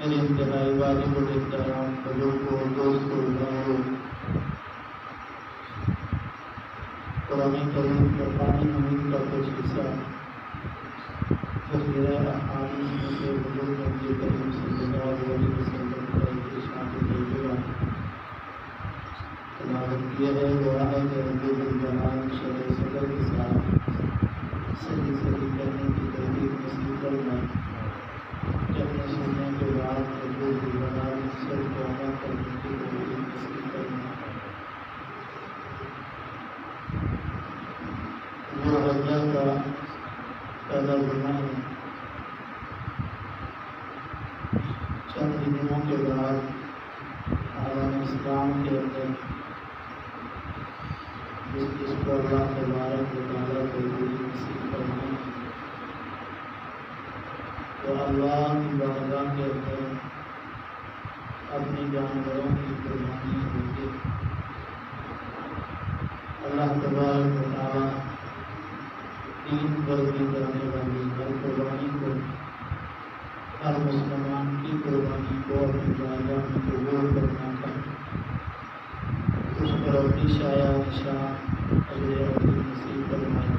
میرے انتہائی واجب الاحترام بزرگوں دوستوں بھائیوں، قرآن کریم کا پانی مہم کا کچھ حصہ ذخیرہ احادیث میں سے بزرگ نبی کریم صلی اللہ علیہ وسلم کا ارشاد ترجمہ تلاوت کیا ہے۔ دعا ہے کہ رب الجلال شرح صدر کے ساتھ صحیح کرنے کی توفیق نصیب فرمائے۔ اپنے سننے کے بعد رب الجلال سب کو عمل کرنے کی توفیق نصیب فرمائے۔ ذوالحجہ کا پہلا جمعہ ہے۔ چند دنوں کے بعد عالم اسلام کے اندر جس کو اللہ تبارک و تعالیٰ توفیق نصیب فرمائے تو اللہ کی بارگاہ کے اندر اپنے جانوروں کی قربانی ہوگی۔ اللہ تبارک و تعالیٰ دین پر بھی کرنے والی ہر قربانی کو، ہر مسلمان کی قربانی کو اپنی بارگاہ میں قبول فرماتا ہے۔ اس پر اپنی شایع نشان اجر عظیم نصیب فرمائے۔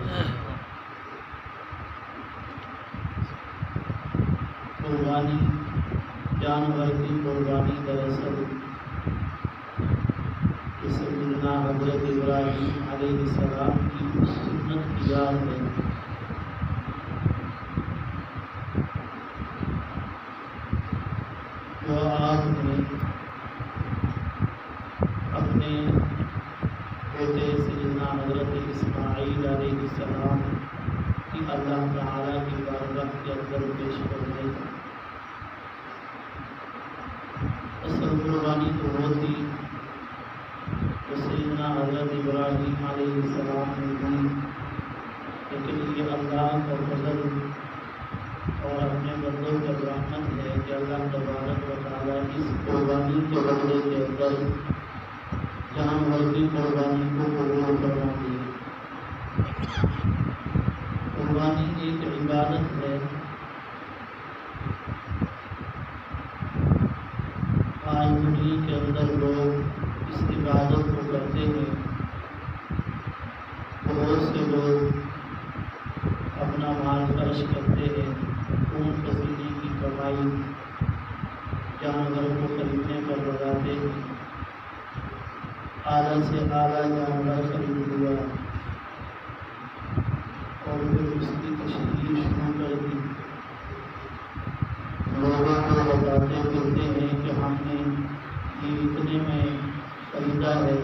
قربانی، جانور کی قربانی دراصل سیدنا حضرت ابراہیم علیہ السلام کی سنت کی یاد ہے۔ جو آپ نے اپنے بیٹے سیدنا حضرت اسماعیل علیہ السلام کی اللہ تعالیٰ کی بارگاہ کے اندر پیش کرنے کا اصل قربانی تو وہ تھی جو سیدنا حضرت ابراہیم علیہ السلام نے دی، لیکن یہ اللہ کا فضل اور اپنے بندوں کا رحمت ہے کہ اللہ تبارک و تعالیٰ اس قربانی کے بدلے کے اندر جانور کی قربانی کو قبول کروا دی۔ قربانی ایک عبادت ہے۔ آج دنیا کے اندر لوگ اس عبادت کو کرتے ہیں۔ بہت سے لوگ اپنا مال خرچ کرتے ہیں، خون پسینے کی کمائی جانور کو خریدنے پر لگاتے ہیں۔ اعلیٰ سے اعلیٰ جانور خرید لیا اور پھر اس کی تشہیر شروع کر دی۔ لوگوں کو بتاتے پھرتے ہیں کہ ہم نے یہ اتنے میں خریدا ہے،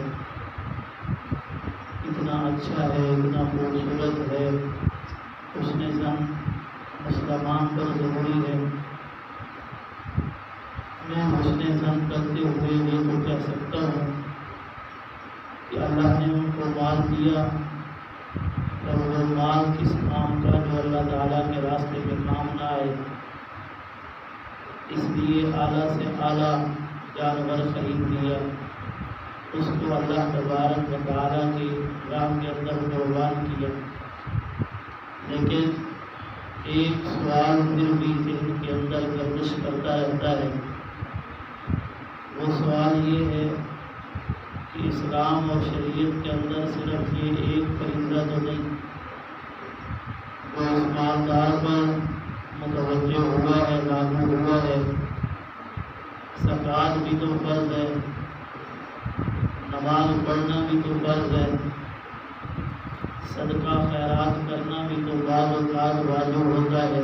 اتنا اچھا ہے، اتنا خوبصورت ہے، حسن ظن مسلمان پر ضروری ہے۔ میں حسن ظن کرتے ہوئے یہ تو کہہ سکتا ہوں کہ اللہ نے ان کو مال دیا اور وہ مال کس کام کا جو اللہ تعالیٰ کے راستے میں کام نہ آئے، اس لیے اعلیٰ سے اعلیٰ جانور خرید لیا، اس کو اللہ تبارک و تعالیٰ کی راہ کے اندر قربان کیا۔ لیکن ایک سوال پھر بھی ذہن کے اندر گردش کرتا رہتا ہے۔ وہ سوال یہ ہے کہ اسلام اور شریعت کے اندر صرف یہ ایک فریضہ تو نہیں، جو اس مالدار پر متوجہ ہوا ہے، لاگو ہوا ہے۔ زکوٰۃ بھی تو فرض ہے، نماز پڑھنا بھی تو فرض ہے، صدقہ خیرات کرنا بھی تو بعض اوقات واجب ہوتا ہے،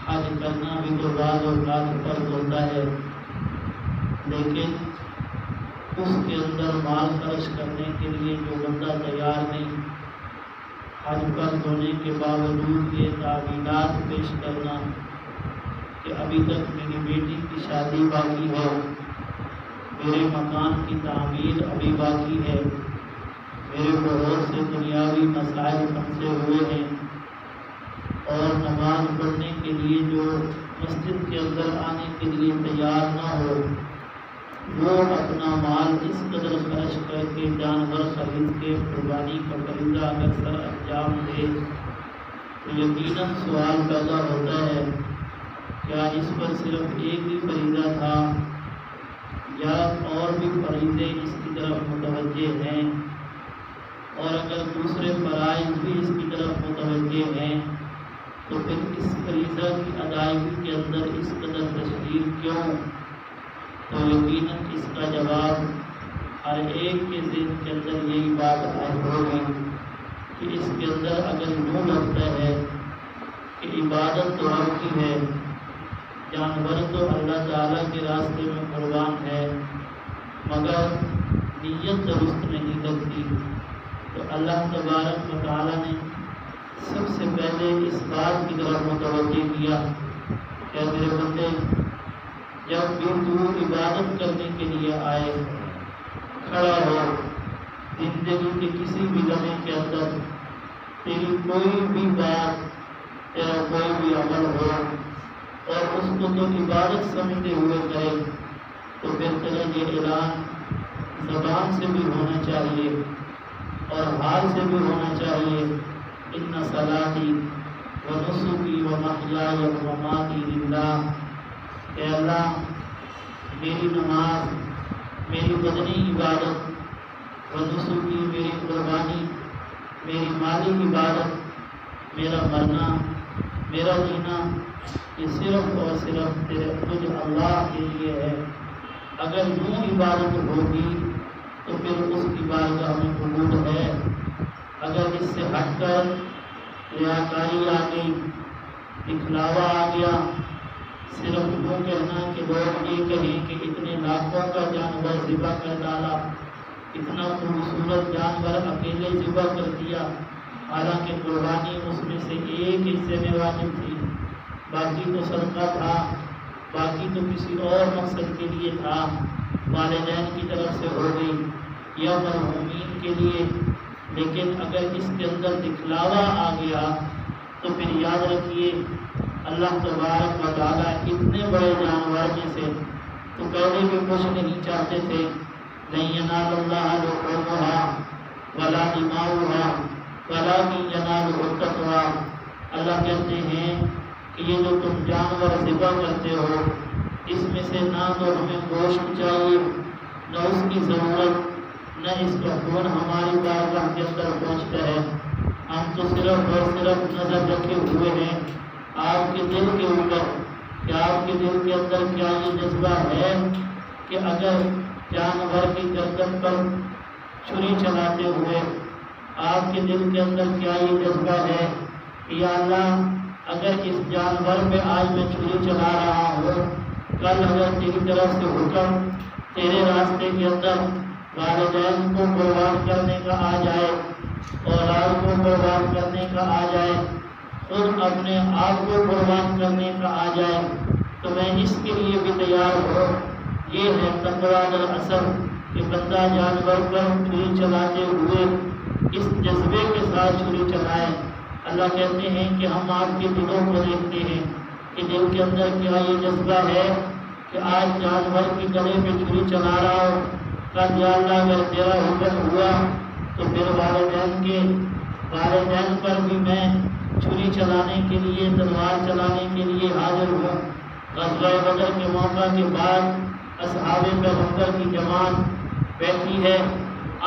حج کرنا بھی تو بعض اوقات فرض ہوتا ہے، لیکن اس کے اندر مال خرچ کرنے کے لیے جو بندہ تیار نہیں، حج فرض ہونے کے باوجود یہ تعویلات پیش کرنا کہ ابھی تک میری بیٹی کی شادی باقی ہے، میرے مکان کی تعمیر ابھی باقی ہے، میرے بہت سے دنیاوی مسائل پھنسے ہوئے ہیں، اور نماز پڑھنے کے لیے جو مسجد کے اندر آنے کے لیے تیار نہ ہو، وہ اپنا مال اس قدر خرچ کر کے جانور خرید کے قربانی کا فریضہ اگر سر انجام دے تو یقیناً سوال پیدا ہوتا ہے کیا کیا اس پر صرف ایک ہی فریضہ تھا یا اور بھی فریضے اس کی طرف متوجہ ہیں، اور اگر دوسرے فرائض بھی اس کی طرف متوجہ ہیں تو پھر اس فریضہ کی ادائیگی کے اندر اس قدر تشدید کیوں؟ تو یقیناً اس کا جواب ہر ایک کے ذہن کے اندر یہی بات آئی ہوگی کہ اس کے اندر اگر یوں لگتا ہے کہ عبادت تو رب کی ہے، جانور تو اللہ تعالیٰ کے راستے میں قربان ہے، مگر نیت درست نہیں لگتی، تو اللہ تبارک و تعالیٰ نے سب سے پہلے اس بات کی طرف متوجہ کیا کہ میرے بندے جب بھی تو عبادت کرنے کے لیے آئے، کھڑا ہو، زندگی کے کسی بھی لمحے کے اندر تیری کوئی بھی بات، تیرا کوئی بھی عمل ہو اور اس کو تو عبادت سمجھتے ہوئے کرے، تو پھر تیرا یہ اعلان زبان سے بھی ہونا چاہیے اور حال سے بھی ہونا چاہیے، ان صلاتی و نسکی و محیای و مماتی للہ، کہ اللہ میری نماز، میری بدنی عبادت، و نسکی میری قربانی، میری مالی عبادت، میرا مرنا، میرا جینا، یہ صرف اور صرف تجھ اللہ کے لیے ہے۔ اگر یوں عبادت ہوگی تو پھر اس کی بارگاہ میں قبول ہے، اگر اس سے ہٹ کر ریاکاری آ گئی، دکھلاوا آ گیا، صرف یوں کہنا کہ لوگ یہ کہیں کہ اتنے لاکھوں کا جانور ذبح کر ڈالا، اتنا خوبصورت جانور اکیلے ذبح کر دیا، حالانکہ قربانی اس میں سے ایک حصے میں واجب تھی، باقی تو صدقہ تھا، باقی تو کسی اور مقصد کے لیے تھا، والدین کی طرف سے ہو گئی یا مرحومین کے لیے، لیکن اگر اس کے اندر دکھلاوا آ گیا تو پھر یاد رکھیے اللہ تبارک و تعالیٰ اتنے بڑے جانور میں سے تو پہلے بھی کچھ نہیں چاہتے تھے، لن ینال اللہ لحومها ولا دماؤها ولکن ینالہ التقوی، اللہ کہتے ہیں کہ یہ جو تم جانور ذبح کرتے ہو اس میں سے نہ تو ہمیں گوشت چاہیے، نہ اس کی ضرورت، نہ اس کا خون ہماری بارگاہ کے اندر پہنچتا ہے، ہم تو صرف اور صرف نظر رکھے ہوئے ہیں آپ کے دل کے اوپر، کہ آپ کے دل کے اندر کیا یہ جذبہ ہے کہ اگر جانور کی گردن پر چھری چلاتے ہوئے آپ کے دل کے اندر کیا یہ جذبہ ہے کہ یا اللہ اگر اس جانور پہ آج میں چھری چلا رہا ہوں، کل اگر تیری طرف سے حکم تیرے راستے کے اندر والدین کو قربان کرنے کا آ جائے، اولاد کو قربان کرنے کا آ جائے، خود اپنے آپ کو قربان کرنے کا آ جائے، تو میں اس کے لیے بھی تیار ہوں۔ یہ ہے تقویٰ دراصل کہ بندہ جانور پر چھری چلاتے ہوئے اس جذبے کے ساتھ چھری چلائے۔ اللہ کہتے ہیں کہ ہم آپ کے دلوں کو دیکھتے ہیں کہ دل کے اندر کیا یہ جذبہ ہے کہ آج جانور کی گلے پہ چھری چلا رہا ہو، کل یا اللہ اگر تیرا حکم ہوا تو پھر والدین پر بھی میں چھری چلانے کے لیے، تلوار چلانے کے لیے حاضر ہوں۔ غزوہ بدر کے موقع کے بعد اصحاب پیغمبر کی جماعت بیٹھی ہے،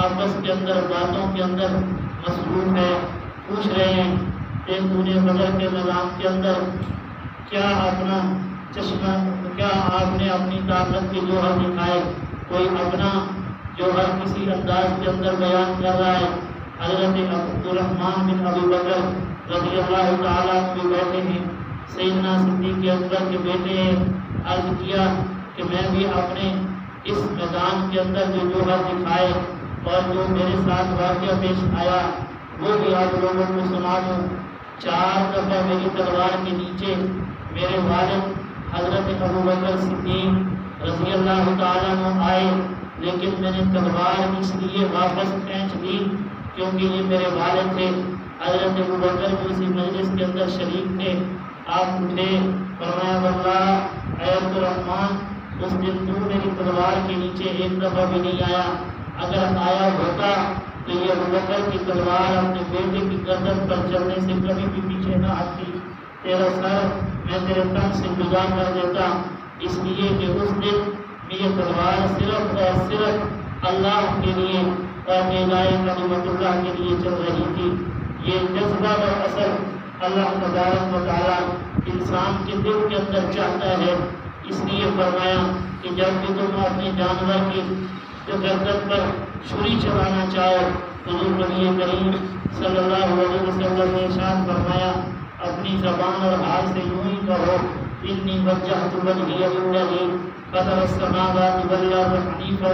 آپس کے اندر باتوں کے اندر مصروف ہے، پوچھ رہے ہیں کہ تو نے بدر کے میدان کے اندر کیا اپنا چشمہ، کیا آپ نے اپنی طاقت کے جوہر دکھائے، کوئی اپنا جوہر کسی انداز کے اندر بیان کر رہا ہے۔ حضرت عبدالرحمن بن ابی بکر رضی اللہ تعالیٰ بھی بیٹھے ہیں، سیدنا صدیق اکبر کے بیٹے ہیں، عرض کیا کہ میں بھی اپنے اس میدان کے اندر جو جوہر دکھائے اور جو میرے ساتھ واقعہ پیش آیا وہ بھی آپ لوگوں کو سنا دوں۔ 4 دفعہ میری تلوار کے نیچے میرے والد حضرت ابوبکر صدیق رضی اللہ تعالیٰ عنہ آئے، لیکن میں نے تلوار اس لیے واپس کھینچ لی کیونکہ یہ میرے والد تھے۔ حضرت ابوبکر بھی اسی مجلس کے اندر شریک تھے۔ آپ اٹھے، فرمایا واللہ اے عبدالرحمن اس دن تو میری تلوار کے نیچے ایک دفعہ بھی نہیں آیا، اگر آیا ہوتا تو یہ ابوبکر کی تلوار اپنے بیٹے کی گردن پر چلنے سے کبھی بھی پیچھے نہ ہٹتی، تیرا سر میں تیرے تن سے جدا کر دیتا، اس لیے کہ اس دن یہ تلوار صرف اور صرف اللہ کے لیے اور میدائے کلمت اللہ کے لیے چل رہی تھی۔ یہ جذبہ اور اثر اللہ تبارک و تعالی انسان کے دل کے اندر چاہتا ہے، اس لیے فرمایا کہ جب بھی تم اپنے جانور کی گردن پر چھری چلانا چاہو، حضور نبی کریم صلی اللہ علیہ وسلم نے ارشاد فرمایا اپنی زبان اور حال سے یوں ہی کہو انی وجہت وجہی للذی فطر السماوات والارض حنیفا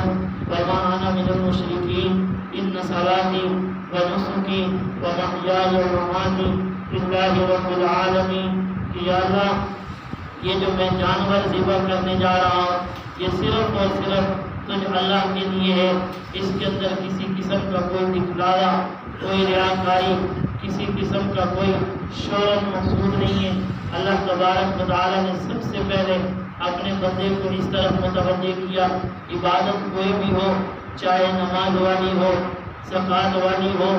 وما انا من المشرکین ان صلاتی ونسکی ومحیای ومماتی للہ رب العالمین۔ کہ یا اللہ یہ جو میں جانور ذبح کرنے جا رہا ہوں یہ صرف اور صرف تجھ اللہ کے لیے ہے، اس کے اندر کسی قسم کا کوئی دکھلاوا، کوئی ریاکاری، کسی قسم کا کوئی شہرت مقصود نہیں ہے۔ اللہ تبارک و تعالی نے سب سے پہلے اپنے بندے کو اس طرف متوجہ کیا، عبادت کوئی بھی ہو، چاہے نماز والی ہو، زکوٰۃ والی ہو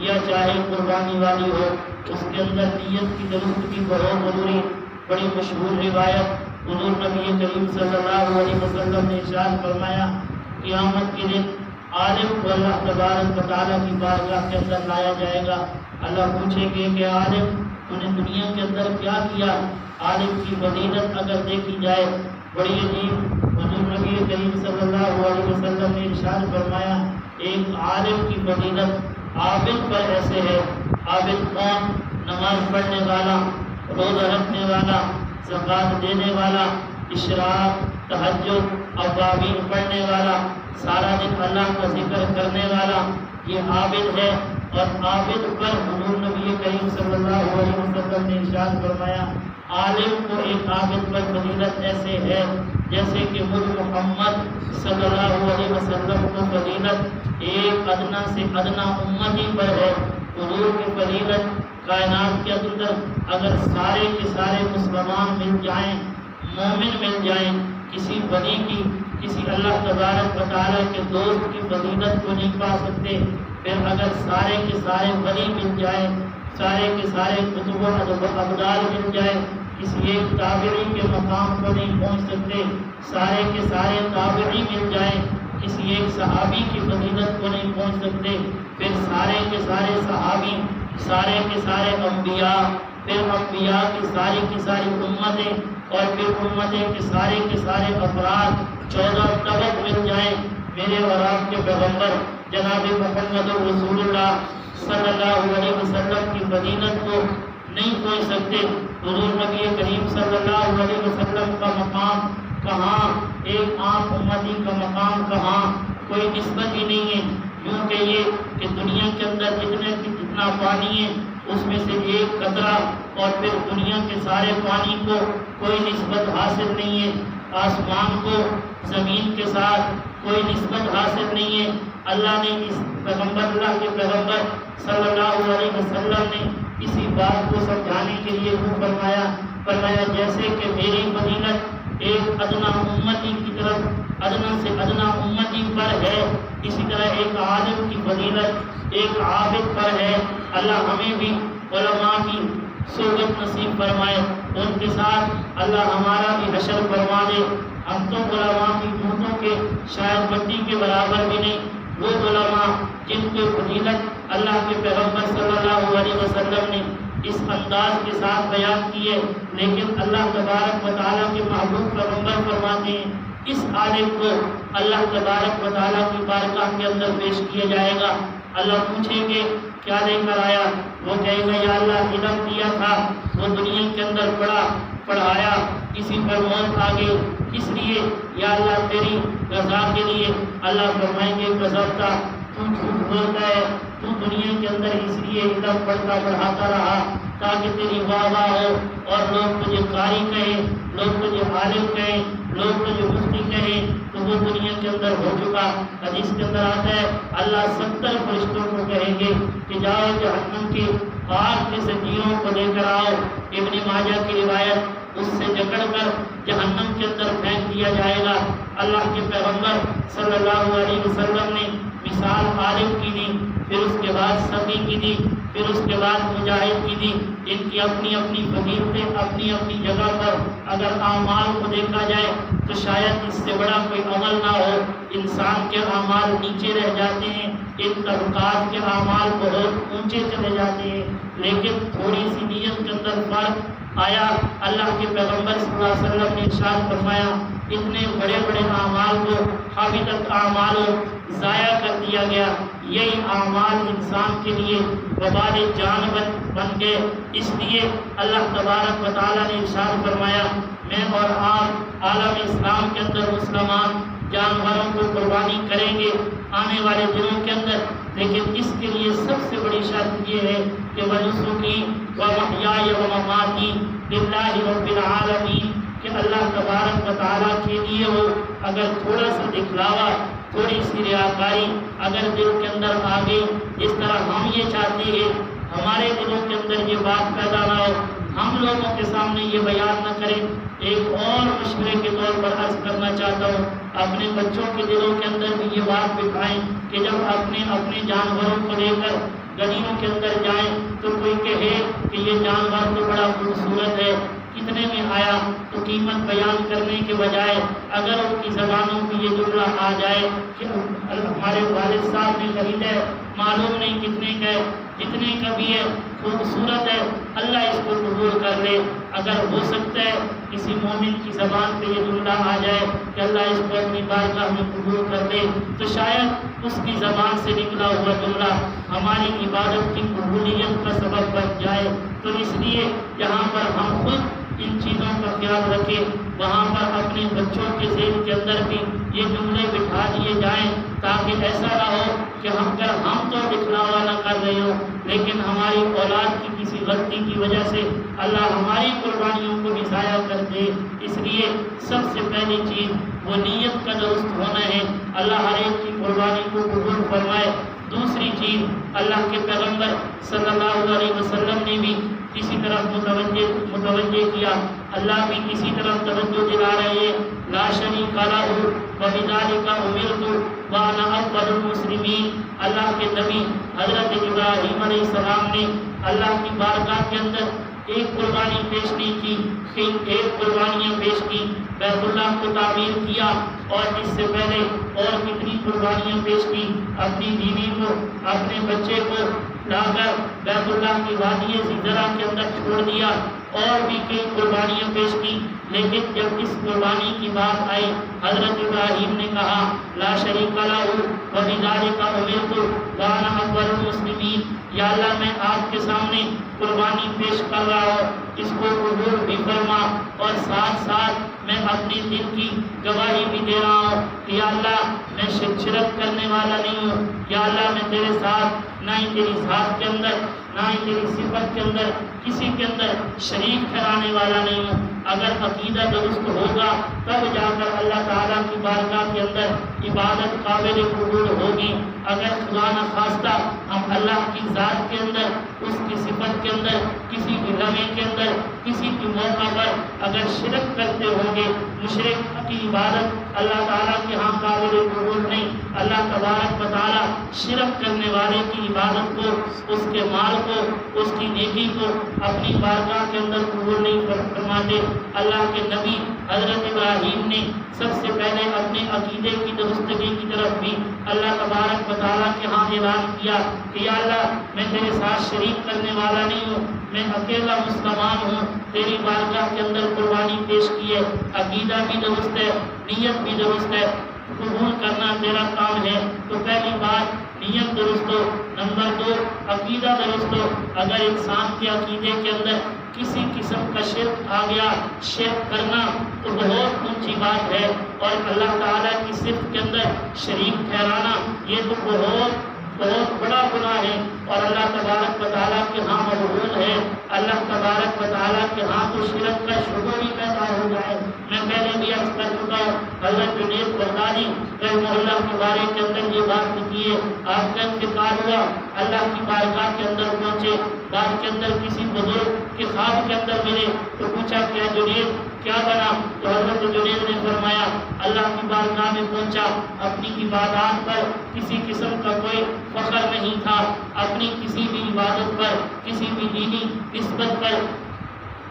یا چاہے قربانی والی ہو، اس کے اندر نیت کی درستگی بہت ضروری۔ بڑی مشہور روایت حضور نبی کریم صلی اللہ علیہ وسلم نے ارشاد فرمایا قیامت کے دن عالم کو اللہ تبارک و تعالیٰ کی بارگاہ کے اندر لایا جائے گا۔ اللہ پوچھیں گے کہ عالم تو نے دنیا کے اندر کیا کیا؟ عالم کی فضیلت اگر دیکھی جائے بڑی عجیب، حضور نبی کریم صلی اللہ علیہ وسلم نے ارشاد فرمایا ایک عالم کی فضیلت عابد پر ایسے ہے۔ عابد کون؟ نماز پڑھنے والا، روزہ رکھنے والا، زکوٰۃ دینے والا، اشراق، تہجد، اوابین پڑھنے والا، سارا دن اللہ کا ذکر کرنے والا، یہ عابد ہے۔ اور عابد پر حضور نبی کریم صلی اللہ علیہ وسلم نے ارشاد فرمایا عالم کو ایک عابد پر فضیلت ایسے ہے جیسے کہ مجھ محمد صلی اللہ علیہ وسلم کو فضیلت ایک ادنا سے ادنا امتی پر ہے۔ حضور کی فضیلت کائنات کے اندر اگر سارے کے سارے مسلمان مل جائیں، مومن مل جائیں، کسی ولی کی، کسی اللہ تبارک و تعالیٰ کے دوست کی فضیلت کو نہیں پا سکتے، پھر اگر سارے کے سارے ولی مل جائیں، سارے کے سارے کتب و ابدال مل جائیں، کسی ایک تابعی کے مقام کو نہیں پہنچ سکتے، سارے کے سارے تابعی مل جائیں، کسی ایک صحابی کی فضیلت کو نہیں پہنچ سکتے، پھر سارے کے سارے صحابی، سارے کے سارے انبیاء، پھر انبیاء کی ساری امتیں، اور پھر امتیں کے سارے افراد 14 طبق مل جائیں، میرے اور آپ کے پیغمبر جناب محمد رسول اللہ صلی اللہ علیہ وسلم کی فضیلت کو نہیں پہنچ سکتے۔ حضور نبی کریم صلی اللہ علیہ وسلم کا مقام کہاں، ایک عام امتی کا مقام کہاں، کوئی نسبت ہی نہیں ہے۔ یوں کہیے کہ دنیا کے اندر جتنا پانی ہے اس میں سے ایک قطرہ، اور پھر دنیا کے سارے پانی کو کوئی نسبت حاصل نہیں ہے، آسمان کو زمین کے ساتھ کوئی نسبت حاصل نہیں ہے۔ اللہ نے اس پیغمبر، اللہ کے پیغمبر صلی اللہ علیہ وسلم نے اسی بات کو سمجھانے کے لیے وہ فرمایا جیسے کہ میری فضیلت ایک ادنا امتی کی طرف، ادنا سے ادنا امتی پر ہے، اسی طرح ایک عالم کی فضیلت ایک عابد پر ہے۔ اللہ ہمیں بھی علماء کی صحبت نصیب فرمائے، ان کے ساتھ اللہ ہمارا بھی حشر فرما دے۔ ہم تو علماء کی جوتوں کے شاید مٹی کے برابر بھی نہیں، وہ علماء جن کو فضیلت اللہ کے پیغمبر صلی اللہ علیہ وسلم نے اس انداز کے ساتھ بیان کی ہے، لیکن اللہ تبارک و تعالیٰ کے محبوب پیغمبر فرماتے ہیں اس عالم کو اللہ تبارک و تعالیٰ کی بارگاہ کے اندر پیش کیا جائے گا۔ اللہ پوچھیں گے کیا لے کر آیا؟ وہ کہے گا یا اللہ علم دیا تھا، وہ دنیا کے اندر پڑھایا، کسی پر موت آ گئی، کس لیے؟ یا اللہ تیری رضا کے لیے۔ اللہ فرمائیں گے گزرتا، تو جھوٹ بولتا ہے، تو دنیا کے اندر اس لیے علم پڑھاتا رہا تاکہ تیری واہ واہ ہو اور لوگ تجھے قاری کہیں، لوگ تجھے عالم کہیں، لوگ تجھے مفتی کہیں، تو وہ دنیا کے اندر ہو چکا۔ حدیث کے اندر آتا ہے اللہ 70 فرشتوں کو کہیں گے کہ جاؤ جہنم کی آگ کے زنجیروں کو لے کر آؤ۔ ابن ماجہ کی روایت، اس سے جکڑ کر جہنم کے اندر پھینک دیا جائے گا۔ اللہ کے پیغمبر صلی اللہ علیہ وسلم نے مثال عالم کی دی، پھر اس کے بعد سخی کی دی، پھر اس کے بعد مجاہد کی دی، ان کی اپنی اپنی فضیلتیں اپنی اپنی جگہ پر، اگر اعمال کو دیکھا جائے تو شاید اس سے بڑا کوئی عمل نہ ہو۔ انسان کے اعمال نیچے رہ جاتے ہیں، ان طبقات کے اعمال بہت اونچے چلے جاتے ہیں، لیکن تھوڑی سی نیت کے اندر فرق آیا۔ اللہ کے پیغمبر صلی اللہ علیہ وسلم نے ارشاد فرمایا اتنے بڑے بڑے اعمال کو حابطت اعمال ضائع کر دیا گیا، یہی اعمال انسان کے لیے وبال جان بن گئے۔ اس لیے اللہ تبارک و تعالیٰ نے ارشاد فرمایا میں اور آپ عالم اسلام کے اندر مسلمان جانوروں کو قربانی کریں گے آنے والے دنوں کے اندر، لیکن اس کے لیے سب سے بڑی شرط یہ ہے کہ وَنُسُكِي وَمَحْيَايَ وَمَمَاتِي لِلَّهِ رَبِّ الْعَالَمِينَ، کہ اللہ تبارک و تعالیٰ کے لیے ہو۔ اگر تھوڑا سا دکھلاوا، تھوڑی سی ریاکاری اگر دل کے اندر آ گئی، اس طرح ہم یہ چاہتے ہیں ہمارے دلوں کے اندر یہ بات پیدا نہ ہو، ہم لوگوں کے سامنے یہ بیان نہ کریں۔ ایک اور مشورے کے طور پر عرض کرنا چاہتا ہوں، اپنے بچوں کے دلوں کے اندر بھی یہ بات بٹھائیں کہ جب اپنے جانوروں کو لے کر گلیوں کے اندر جائیں تو کوئی کہے کہ یہ جانور تو بڑا خوبصورت ہے، کتنے میں آیا، تو قیمت بیان کرنے کے بجائے اگر ان کی زبانوں میں یہ جملہ آ جائے کہ ہمارے والد صاحب نے خریدا ہے، معلوم نہیں کتنے کا ہے، جتنے کا بھی ہے خوبصورت ہے، اللہ اس کو قبول کر لے۔ اگر ہو سکتا ہے کسی مومن کی زبان پہ یہ جملہ آ جائے کہ اللہ اس کو اپنی بارگاہ میں قبول کر لے، تو شاید اس کی زبان سے نکلا ہوا جملہ ہماری عبادت کی قبولیت کا سبب بن جائے۔ تو اس لیے جہاں پر ہم خود ان چیزوں کا خیال رکھیں، وہاں پر اپنے بچوں کے ذہن کے اندر بھی یہ جملے بٹھا دیے جائیں، تاکہ ایسا نہ ہو کہ ہم تو دکھلاوا نہ کر رہے ہوں، لیکن ہماری اولاد کی کسی غلطی کی وجہ سے اللہ ہماری قربانیوں کو بھی ضائع کر دے۔ اس لیے سب سے پہلی چیز وہ نیت کا درست ہونا ہے، اللہ ہر ایک کی قربانی کو قبول فرمائے۔ دوسری چیز اللہ کے پیغمبر صلی اللہ علیہ وسلم نے بھی کسی طرف متوجہ کیا، اللہ بھی کسی طرف توجہ دلا رہے ہیں، لا شریک لہ وبذلک امرت وانا اول المسلمین۔ اللہ کے نبی حضرت ابراہیم علیہ السلام نے اللہ کی بارگاہ کے اندر ایک قربانی پیش نہیں کی، ایک قربانیاں پیش کی، بیت اللہ کو تعمیر کیا، اور اس سے پہلے اور کتنی قربانیاں پیش کی، اپنی بیوی کو اپنے بچے کو لا کر بیت اللہ کی وادی زرع کے اندر چھوڑ دیا، اور بھی کئی قربانیاں پیش کی۔ لیکن جب اس قربانی کی بات آئی، حضرت ابراہیم نے کہا لا شریک لہ وبذلک امرت وانا اول المسلمین، یا اللہ میں آپ کے سامنے قربانی پیش کر رہا ہوں، اس کو قبول بھی فرما، اور ساتھ ساتھ میں اپنے دل کی گواہی بھی دے رہا ہوں کہ یا اللہ میں شرک کرنے والا نہیں ہوں، یا اللہ میں تیرے ساتھ نہ ہی تیری ذات کے اندر نہ ہی تیری صفت کے اندر کسی کے اندر شریک ٹھہرانے والا نہیں ہوں۔ اگر عقیدہ درست ہوگا تب جا کر اللہ تعالیٰ کی بارگاہ کے اندر عبادت قابل قبول ہوگی۔ اگر خدا نخواستہ ہم اللہ کی ذات کے اندر، اس کی صفت کے اندر، کسی بھی لمحے کے اندر، کسی بھی موقع پر اگر شرک کرتے ہوں گے، مشرک کی عبادت اللہ تعالیٰ کے ہاں قابل قبول نہیں۔ اللہ تبارک و تعالیٰ شرک کرنے والے کی عبادت کو، اس کے مال کو، اس کی نیکی کو اپنی بارگاہ کے اندر قبول نہیں فرماتے۔ اللہ کے نبی حضرت ابراہیم نے سب سے پہلے اپنے عقیدے کی درستگی کی طرف بھی اللہ تبارک و تعالیٰ کے ہاں اعلان کیا کہ یا اللہ میں تیرے ساتھ شریک کرنے والا نہیں ہوں، میں اکیلا مسلمان ہوں، تیری بارگاہ کے اندر قربانی پیش کی ہے، عقیدہ بھی درست ہے، نیت بھی درست ہے، قبول کرنا تیرا کام ہے۔ تو پہلی بات نیت درست ہو، نمبر 2 عقیدہ درست ہو۔ اگر انسان کے عقیدے کے اندر کسی قسم کا شرک آ گیا، شرک کرنا تو بہت اونچی بات ہے، اور اللہ تعالیٰ کی صفت کے اندر شریک ٹھہرانا یہ تو بہت بڑا گناہ ہے، اور اللہ تبارک و تعالیٰ کے ہاں مقبول ہے۔ اللہ تبارک و تعالیٰ کے ہاں تو شرک کا شبہ بھی پیدا ہو جائے۔ میں پہلے بھی عرض کر چکا ہوں، حضرت جنید بغدادی رحمہ اللہ کے بارے کے اندر یہ بات لکھی ہے، آپ کا انتقال ہوا، اللہ کی بارگاہ کے اندر پہنچے، بعد کے اندر کسی بزرگ کے خواب کے اندر ملے تو پوچھا کیا جنید کیا بنا؟ تو حضرت جنید نے فرمایا اللہ کی بارگاہ میں پہنچا، اپنی عبادات پر کسی قسم کا کوئی فخر فخر نہیں تھا، اپنی کسی بھی عبادت پر، کسی بھی دینی نسبت پر،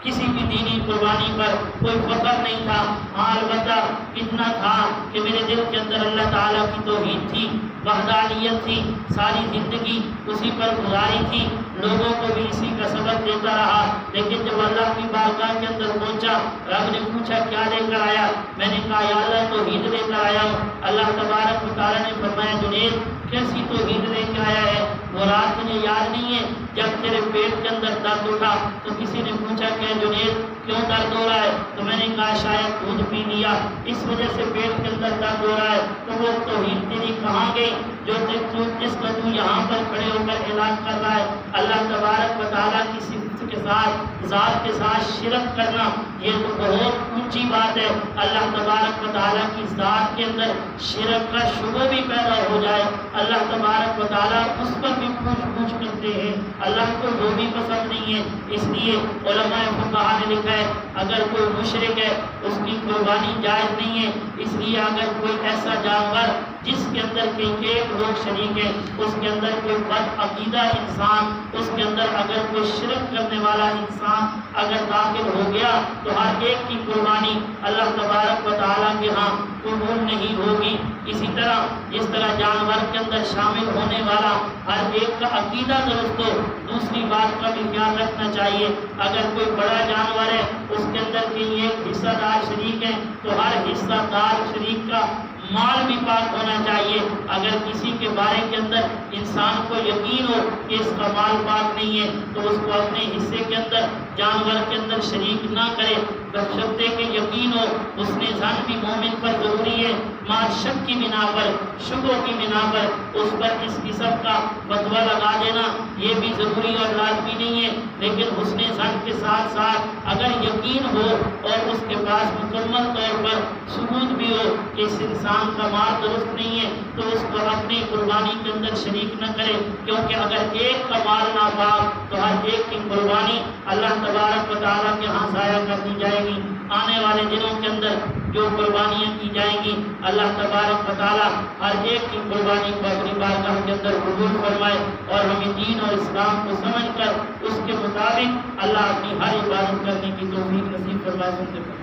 کسی بھی دینی قربانی پر کوئی فخر نہیں تھا۔ ہاں البتہ اتنا تھا کہ میرے دل کے اندر اللہ تعالیٰ کی توحید تھی، وحدانیت تھی، ساری زندگی اسی پر گزاری تھی، لوگوں کو بھی اسی کا سبق دیتا رہا۔ لیکن جب اللہ کی بارگاہ کے اندر پہنچا، رب نے پوچھا کیا لے کر آیا؟ میں نے کہا یا اللہ توحید لے کر آیا ہوں۔ اللہ تبارک و تعالیٰ نے فرمایا جنید کیسی توحید لے کے آیا ہے؟ وہ رات تجھے یاد نہیں ہے جب تیرے پیٹ کے اندر درد اٹھا تو کسی نے پوچھا کہ جنید کیوں درد ہو رہا ہے؟ تو میں نے کہا شاید دودھ پی لیا اس وجہ سے پیٹ کے اندر درد ہو رہا ہے۔ تو وہ توحید تیری کہاں گئی جو جس کا تو یہاں پر کھڑے ہو کر اعلان کر رہا ہے؟ اللہ تبارک و تعالیٰ کی صفت کے ساتھ، ذات کے ساتھ شرک کرنا یہ تو بہت اونچی بات ہے۔ اللہ تبارک و تعالیٰ کی ذات کے اندر شرک کا شبہ بھی پیدا ہو جائے، اللہ تبارک و تعالیٰ اس پر بھی پوچھ کرتے ہیں، اللہ کو وہ بھی پسند نہیں ہے۔ اس لیے علماء فقہا نے لکھا ہے اگر کوئی مشرک ہے اس کی قربانی جائز نہیں ہے۔ اس لیے اگر کوئی ایسا جانور جس کے اندر کہ ایک لوگ شریک ہیں، اس کے اندر کوئی بد عقیدہ انسان، اس کے اندر اگر کوئی شرک کرنے والا انسان اگر داخل ہو گیا تو ہر ایک کی قربانی اللہ تبارک و تعالیٰ کے ہاں قبول نہیں ہوگی۔ اسی طرح جس طرح جانور کے اندر شامل ہونے والا ہر ایک کا عقیدہ درست ہو، دوسری بات کا بھی خیال رکھنا چاہیے۔ اگر کوئی بڑا جانور ہے اس کے اندر کہ ایک حصہ دار شریک ہے تو ہر حصہ دار شریک کا مال بھی پاک ہونا چاہیے۔ اگر کسی کے بارے کے اندر انسان کو یقین ہو کہ اس کا مال پاک نہیں ہے تو اس کو اپنے حصے کے اندر جانور کے اندر شریک نہ کرے، بشرطے کہ یقین ہو۔ اس نے ظن بھی مومن پر ضروری ہے، مال شک کی بنا پر، شبہ کی بنا پر اس پر اس قسم کا فتویٰ لگا دینا یہ بھی ضروری اور لازمی نہیں ہے۔ لیکن حسن ظن کے ساتھ ساتھ اگر یقین ہو اور اس کے پاس مکمل طور پر ثبوت بھی ہو کہ اس انسان کا مال درست نہیں ہے تو اس کو اپنی قربانی کے اندر شریک نہ کرے، کیونکہ اگر ایک کا مال ناپاک تو ہر ایک کی قربانی اللہ تبارک و تعالیٰ کے ہاں ضائع کر دی جائے گی۔ آنے والے دنوں کے اندر جو قربانیاں کی جائیں گی اللہ تبارک و تعالیٰ ہر ایک کی قربانی کو اپنی بارگاہ کے اندر قبول فرمائے اور ہمیں دین اور اسلام کو سمجھ کر اس کے مطابق اللہ اپنی ہر عبادت کرنے کی توفیق نصیب فرمائے۔